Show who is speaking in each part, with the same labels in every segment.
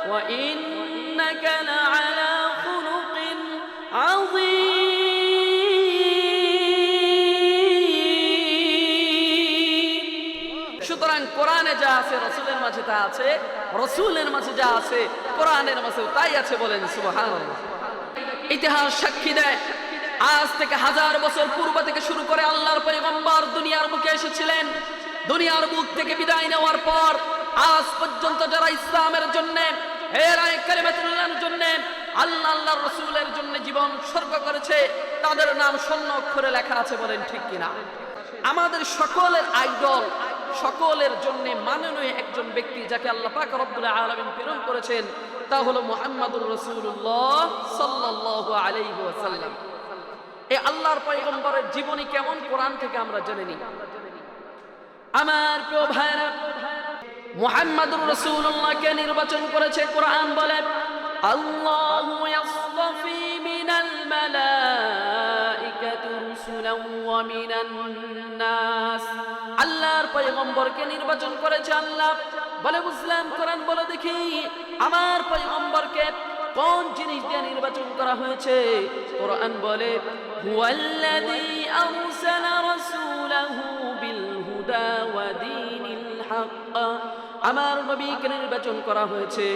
Speaker 1: ওয়া ইন্নাকা লাআলা খুলুকিন আযীম। সুতরাং কোরআনে যা আছে রাসূলের মাঝে তা আছে, রাসূলের মাঝে যা আছে কোরআনের মাঝেও তাই আছে। বলেন সুবহানাল্লাহ। ইতিহাস সাক্ষী দেয়, আজ থেকে 1000 বছর পূর্ব থেকে শুরু করে আল্লাহর পয়গম্বর দুনিয়ার বুকে এসেছিলেন। দুনিয়ার বুক থেকে বিদায় নেওয়ার পর আজ পর্যন্ত যারা ইসলামের জন্য, হেরায়ে কালিমাতুল্লাহর জন্য, আল্লাহর রাসূলের জন্য জীবন উৎসর্গ করেছে, তাদের নাম স্বর্ণ অক্ষরে লেখা আছে। বলেন ঠিক কিনা? আমাদের সকলের আইডল, সকলের জন্য মাননীয় একজন ব্যক্তি যাকে আল্লাহ পাক রব্বুল আলামিন প্রেরণ করেছেন, তা হলো মুহাম্মদুর রাসূলুল্লাহ সাল্লাল্লাহু আলাইহি ওয়াসাল্লাম। এই আল্লাহর পয়গম্বরের জীবনী কেমন কোরআন থেকে আমরা জেনে নিই। আমার প্রিয় ভাইরা, মুহাম্মদুর রাসূলুল্লাহকে নির্বাচন করেছে কোরআন। বলে আল্লাহু ইয়াসতাফি মিনাল মালাইকাতি রুসুলান ওয়া মিনান নাস। আল্লাহর পয়গম্বরকে নির্বাচন করেছে আল্লাহ। বলে বুঝলাম, কোরআন বলে দেখি আমার পয়গম্বরকে কোন জিনিস দিয়ে নির্বাচন করা হয়েছে? কোরআন বলে হুয়াল্লাযী আরসালা রাসূলাহু বিল হুদা ওয়া দীনিল হক। আমার নবীকে নির্বাচন করা হয়েছে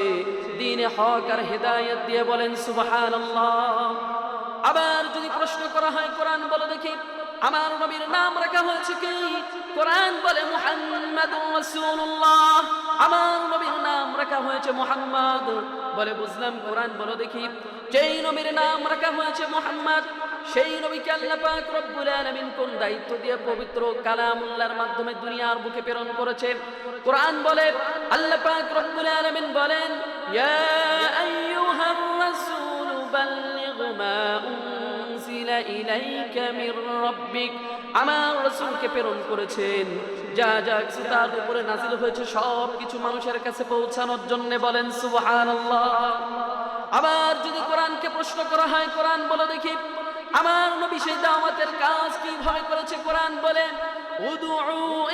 Speaker 1: দ্বীনে হক আর হেদায়েত দিয়ে। বলেন সুবহানাল্লাহ। আবার যদি প্রশ্ন করা হয়, কোরআন বলে দেখি আমার নবীর নাম রাখা হয়েছে কি? কোরআন বলে মুহাম্মাদুর রাসূলুল্লাহ। আমার নবীর নাম রাখা হয়েছে মুহাম্মদ। বলে বুঝলাম, কোরআন বলে দেখি যেই নবীর নাম রাখা হয়েছে মুহাম্মদ, সেই নবীকে আল্লাহ পাক রব্বুল আলামিন কোন দায়িত্ব দিয়ে পবিত্র কালামুল্লাহর মাধ্যমে দুনিয়ার বুকে প্রেরণ করেছে? কোরআন বলে আল্লাহ পাক রব্বুল আলামিন বলেন ইয়া আইয়ুহার রাসূল বাল্লিগ মা উনজিলা ইলাইকা মির রাব্বিক। আমার রাসূলকে প্রেরণ করেছেন যা যা কিছু তার উপরে নাযিল হয়েছে সব কিছু মানুষের কাছে পৌঁছানোর জন্য। বলেন সুবহানাল্লাহ। আবার যদি কোরআনকে প্রশ্ন করা হয়, কোরআন বলে দেখি আমার নবী সেই দাওয়াতের কাজ কিভাবে করেছে? কোরআন বলে উদউ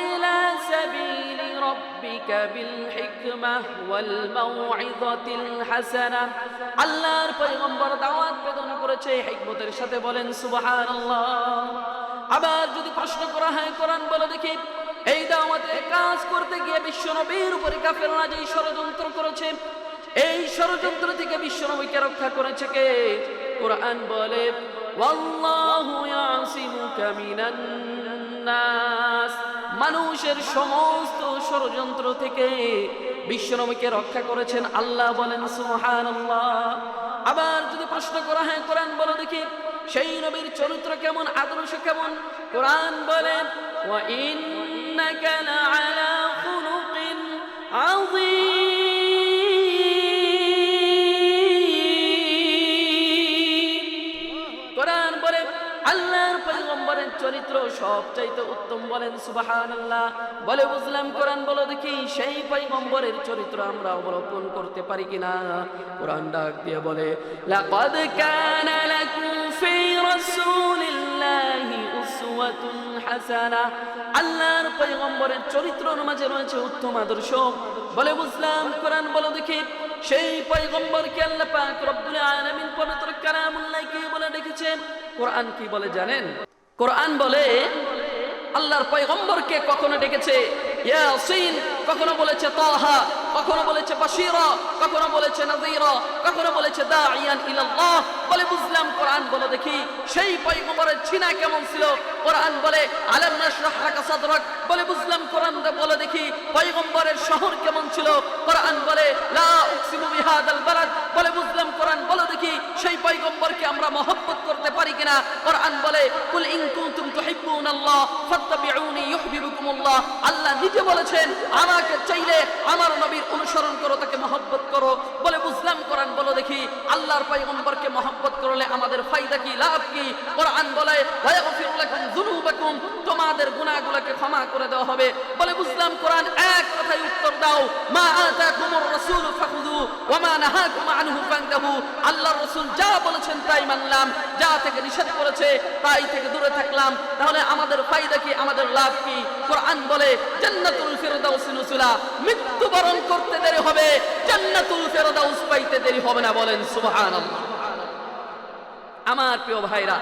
Speaker 1: ইলা সাবিলি রাব্বিকা বিল হিকমাহ ওয়াল মাউইযাতিল হাসানাহ। আল্লাহর পয়গম্বর দাওয়াত প্রদান করেছে হিকমতের সাথে। বলেন সুবহানাল্লাহ। আবার যদি প্রশ্ন করা হয়, কোরআন বলে দেখি এই দাওয়াতের কাজ করতে গিয়ে বিশ্বনবীর উপরে কাফেররা যে ষড়যন্ত্র করেছে, এই ষড়যন্ত্র থেকে বিশ্বনবীকে রক্ষা করেছে কে? কোরআন বলে ওয়াল্লাহু ইয়াসিমুকা মিনান নাস। মানুষের সমস্ত ষড়যন্ত্র থেকে বিশ্বনবীকে রক্ষা করেছেন আল্লাহ। বলেন সুবহানাল্লাহ। আবার যদি প্রশ্ন করা হয়, কোরআন বলে দেখি সেই নবীর চরিত্র কেমন, আদর্শ কেমন? কোরআন বলে ওয়া ইন্নাকা লাআলা খুলুকিন আযীম। কোরআন বলে আল্লাহর পয়গম্বরের চরিত্র সবচাইতে উত্তম। বলেন সুবহানাল্লাহ। বলে বুঝলাম, কোরআন বলে দেখি সেই পয়গম্বরের চরিত্র আমরা অবলম্বন করতে পারি কিনা? কোরআন ডাক দিয়ে বলে লাকাদ কানা লাকুম ফি রাসূলিল্লাহি উসওয়াতুন হাসানাহ। আল্লাহর পয়গম্বরের চরিত্রের মাঝে রয়েছে উত্তম আদর্শ। বলে বুঝলাম, কোরআন বলে দেখি সেই পয়গম্বরকে আল্লাহ পাক রব্বুল আলামিন পবিত্র কালামুল্লাহ কি বলে ডেকেছেন? কোরআন কি বলে জানেন? কোরআন বলে আল্লাহর পয়গম্বরকে কখনো ডেকেছে ইয়াসিন, কখনো বলেছে তাহা, কখনো বলেছে বাশীরা, কখনো বলেছে নাযীরা, কখনো বলেছে দাঈয়ান ইলাল্লাহ। বলে বুঝলাম, কোরআন বলে দেখি সেই পয়গম্বরের ছিনা কেমন ছিল? কোরআন বলে আলাম নাশরাহ লাকা সাদরাক। বলে বুঝলাম, কোরআন বলে দেখি পয়গম্বরের শহর কেমন ছিল? কোরআন বলে লা উকসিমু বিহাদাল বালাদ। বলে বুঝলাম, কোরআন বলে দেখি সেই পয়গম্বরকে আমরা মহব্বত করতে পারি কিনা? কোরআন বলে কুল ইন কুনতুম তুহিব্বুনাল্লাহ ফাত্তাবিউনি ইউহিব্বুকুমুল্লাহ। আল্লাহ নিজে বলেছেন আমাকে চাইলে আমার নবীর অনুসরণ করো, তাকে মহব্বত করো। বলে বুঝলাম, কোরআন বলে দেখি আল্লাহর পয়গম্বরকে মহব্বত করলে আমাদের ফায়দা কি, লাভ কি? কোরআন বলে ওয়া ইয়াগফিরু লাকুম যুনুবাকুম, তোমাদের গুনাহগুলোকে ক্ষমা করে দেওয়া হবে। বলে বুঝলাম, বললাম কোরআন এক কথায় উত্তর দাও, মা আতাকুমুর রাসূলু ফাখুযু ওয়া মা নাহাকুম আনহু ফান্তাহু। আল্লাহর রাসূল যা বলেছেন তাই মানলাম, যা থেকে নিষেধ করেছে তাই থেকে দূরে থাকলাম। তাহলে আমাদের ফায়দা কি, আমাদের লাভ কি? কোরআন বলে জান্নাতুল ফিরদাউস নুজুলা, মৃত্যুবরণ করতে দেরি হবে, জান্নাতুল ফিরদাউস পাইতে দেরি হবে না। বলেন সুবহানাল্লাহ। আমার প্রিয় ভাইরা,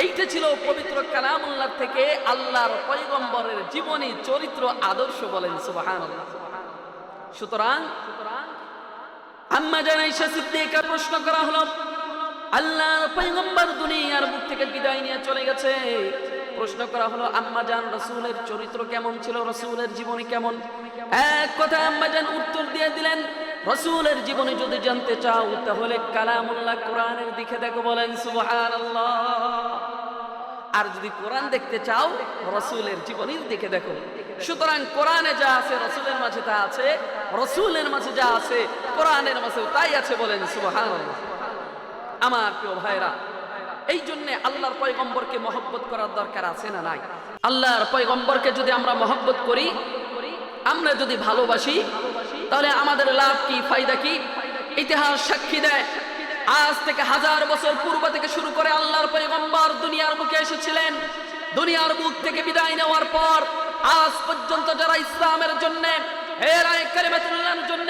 Speaker 1: এইটা ছিল পবিত্র কালামুল্লাহ থেকে আল্লাহর পয়গম্বরের জীবনী, চরিত্র, আদর্শ। বলেন সুবহানাল্লাহ। সুতরাং আম্মা জান আয়েশা সিদ্দিকা প্রশ্ন করা হলো, আল্লাহর পয়গম্বর দুনিয়ার মুখ থেকে বিদায় নিয়ে চলে গেছে। প্রশ্ন করা হলো, আম্মা জান রাসূলের চরিত্র কেমন ছিল, রাসূলের জীবনী কেমন? এক কথা আম্মা জান উত্তর দিয়ে দিলেন, রাসূলের জীবনী যদি জানতে চাও তাহলে কালামুল্লাহ কোরআনের দিকে দেখো। বলেন সুবহানাল্লাহ। আর যদি কোরআন দেখতে চাও রাসূলের জীবনীর দিকে দেখো। সুতরাং কোরআনে যা আছে রাসূলের মাঝে তা আছে, রাসূলের মাঝে যা আছে কোরআনের মাঝেও তাই আছে। বলেন সুবহানাল্লাহ। আমার প্রিয় ভাইরা, এই জন্য আল্লাহর পয়গম্বরকে মহব্বত করার দরকার আছে না নাই? আল্লাহর পয়গম্বরকে যদি আমরা মহব্বত করি, আমরা যদি ভালোবাসি, তাহলে আমাদের লাভ কি, ফায়দা কি? ইতিহাস সাক্ষী দেয়, আজ থেকে 1000 বছর পূর্ব থেকে শুরু করে আল্লাহর পয়গম্বর দুনিয়ার বুকে এসেছিলেন। দুনিয়ার বুক থেকে বিদায় নেওয়ার পর আজ পর্যন্ত যারা ইসলামের জন্য, হেরায়ে কালিমাতুল্লাহর জন্য,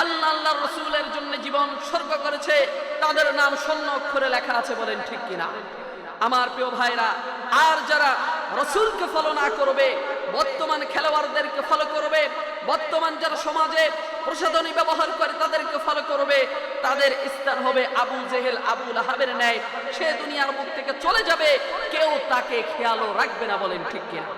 Speaker 1: আল্লাহর রাসূলের জন্য জীবন উৎসর্গ করেছে, তাদের নাম স্বর্ণ অক্ষরে লেখা আছে। বলেন ঠিক কিনা? আমার প্রিয় ভাইরা, আর যারা রাসূলকে ফলো না করবে, বর্তমান খেলোয়াড়দেরকে ফলো করবে, বর্তমান যারা সমাজে প্রসাধনী ব্যবহার করে তাদেরকে ফলো করবে, তাদের স্থান হবে আবু জেহেল, আবু লাহাবের ন্যায়। সে দুনিয়ার মুখ থেকে চলে যাবে, কেউ তাকে খেয়ালও রাখবে না। বলেন ঠিক কিনা?